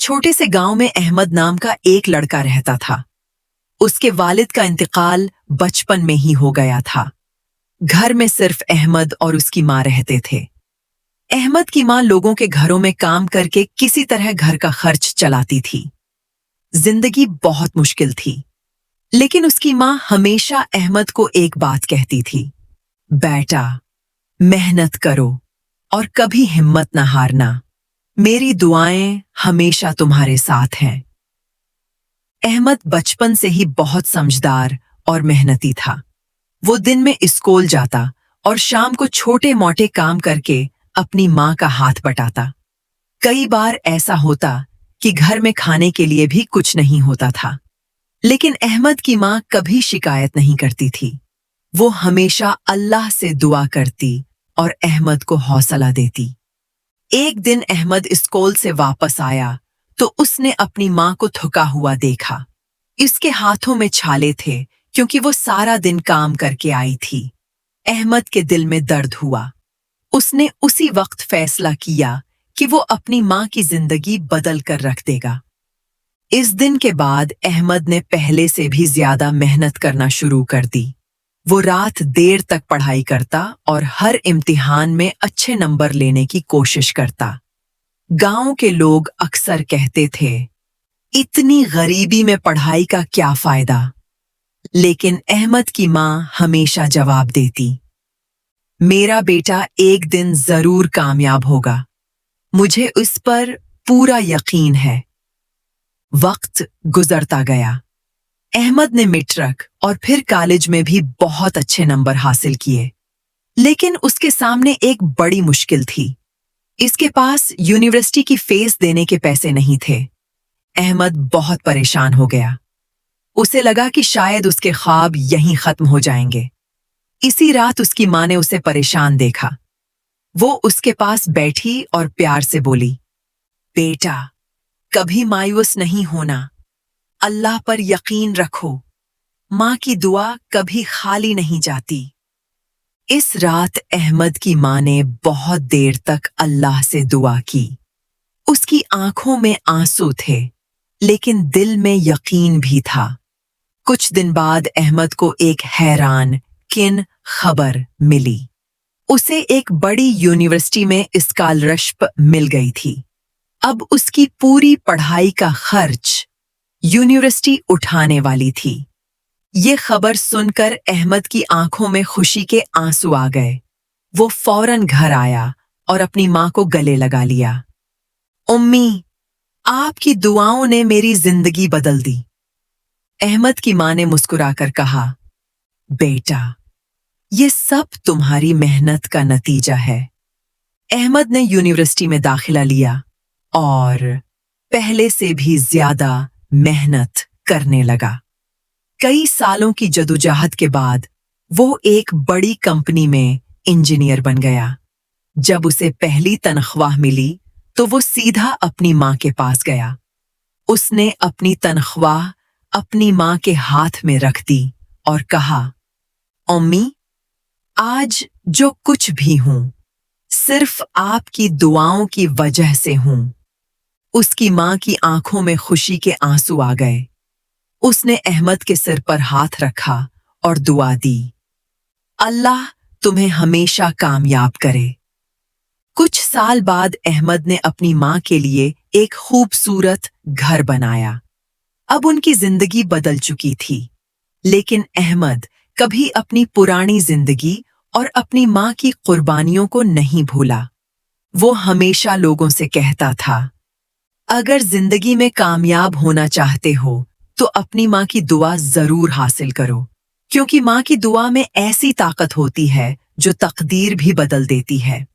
छोटे से गांव में अहमद नाम का एक लड़का रहता था। उसके वालिद का इंतकाल बचपन में ही हो गया था। घर में सिर्फ अहमद और उसकी माँ रहते थे। अहमद की माँ लोगों के घरों में काम करके किसी तरह घर का खर्च चलाती थी। जिंदगी बहुत मुश्किल थी, लेकिन उसकी माँ हमेशा अहमद को एक बात कहती थी, बेटा, मेहनत करो और कभी हिम्मत न हारना। मेरी दुआएं हमेशा तुम्हारे साथ हैं। अहमद बचपन से ही बहुत समझदार और मेहनती था। वो दिन में स्कूल जाता और शाम को छोटे मोटे काम करके अपनी माँ का हाथ बटाता। कई बार ऐसा होता कि घर में खाने के लिए भी कुछ नहीं होता था, लेकिन अहमद की माँ कभी शिकायत नहीं करती थी। वो हमेशा अल्लाह से दुआ करती और अहमद को हौसला देती। एक दिन अहमद स्कूल से वापस आया तो उसने अपनी माँ को थका हुआ देखा। इसके हाथों में छाले थे क्योंकि वो सारा दिन काम करके आई थी। अहमद के दिल में दर्द हुआ। उसने उसी वक्त फैसला किया कि वो अपनी माँ की जिंदगी बदल कर रख देगा। इस दिन के बाद अहमद ने पहले से भी ज्यादा मेहनत करना शुरू कर दी। वो रात देर तक पढ़ाई करता और हर इम्तिहान में अच्छे नंबर लेने की कोशिश करता। गांव के लोग अक्सर कहते थे, इतनी गरीबी में पढ़ाई का क्या फायदा? लेकिन अहमद की माँ हमेशा जवाब देती, मेरा बेटा एक दिन जरूर कामयाब होगा। मुझे उस पर पूरा यकीन है। वक्त गुजरता गया। अहमद ने मैट्रिक और फिर कॉलेज में भी बहुत अच्छे नंबर हासिल किए, लेकिन उसके सामने एक बड़ी मुश्किल थी। इसके पास यूनिवर्सिटी की फीस देने के पैसे नहीं थे। अहमद बहुत परेशान हो गया। उसे लगा कि शायद उसके ख्वाब यहीं खत्म हो जाएंगे। इसी रात उसकी माँ ने उसे परेशान देखा। वो उसके पास बैठी और प्यार से बोली, बेटा, कभी मायूस नहीं होना। अल्लाह पर यकीन रखो। माँ की दुआ कभी खाली नहीं जाती। इस रात अहमद की माँ ने बहुत देर तक अल्लाह से दुआ की। उसकी आंखों में आंसू थे, लेकिन दिल में यकीन भी था। कुछ दिन बाद अहमद को एक हैरान किन खबर मिली। उसे एक बड़ी यूनिवर्सिटी में स्कॉलरशिप मिल गई थी। अब उसकी पूरी पढ़ाई का खर्च यूनिवर्सिटी उठाने वाली थी। ये खबर सुनकर अहमद की आंखों में खुशी के आंसू आ गए। वो फौरन घर आया और अपनी माँ को गले लगा लिया। उम्मी, आपकी दुआओं ने मेरी जिंदगी बदल दी। अहमद की माँ ने मुस्कुराकर कहा, बेटा, ये सब तुम्हारी मेहनत का नतीजा है। अहमद ने यूनिवर्सिटी में दाखिला लिया और पहले से भी ज्यादा मेहनत करने लगा। कई सालों की जदोजहद के बाद वो एक बड़ी कंपनी में इंजीनियर बन गया। जब उसे पहली तनख्वाह मिली तो वो सीधा अपनी माँ के पास गया। उसने अपनी तनख्वाह अपनी माँ के हाथ में रख दी और कहा, अम्मी, आज जो कुछ भी हूं, सिर्फ आपकी दुआओं की वजह से हूं। उसकी माँ की आंखों में खुशी के आंसू आ गए। उसने अहमद के सिर पर हाथ रखा और दुआ दी, अल्लाह तुम्हें हमेशा कामयाब करे। कुछ साल बाद अहमद ने अपनी माँ के लिए एक खूबसूरत घर बनाया। अब उनकी जिंदगी बदल चुकी थी, लेकिन अहमद कभी अपनी पुरानी जिंदगी और अपनी माँ की कुर्बानियों को नहीं भूला। वो हमेशा लोगों से कहता था, अगर जिंदगी में कामयाब होना चाहते हो तो अपनी माँ की दुआ जरूर हासिल करो, क्योंकि माँ की दुआ में ऐसी ताकत होती है जो तकदीर भी बदल देती है।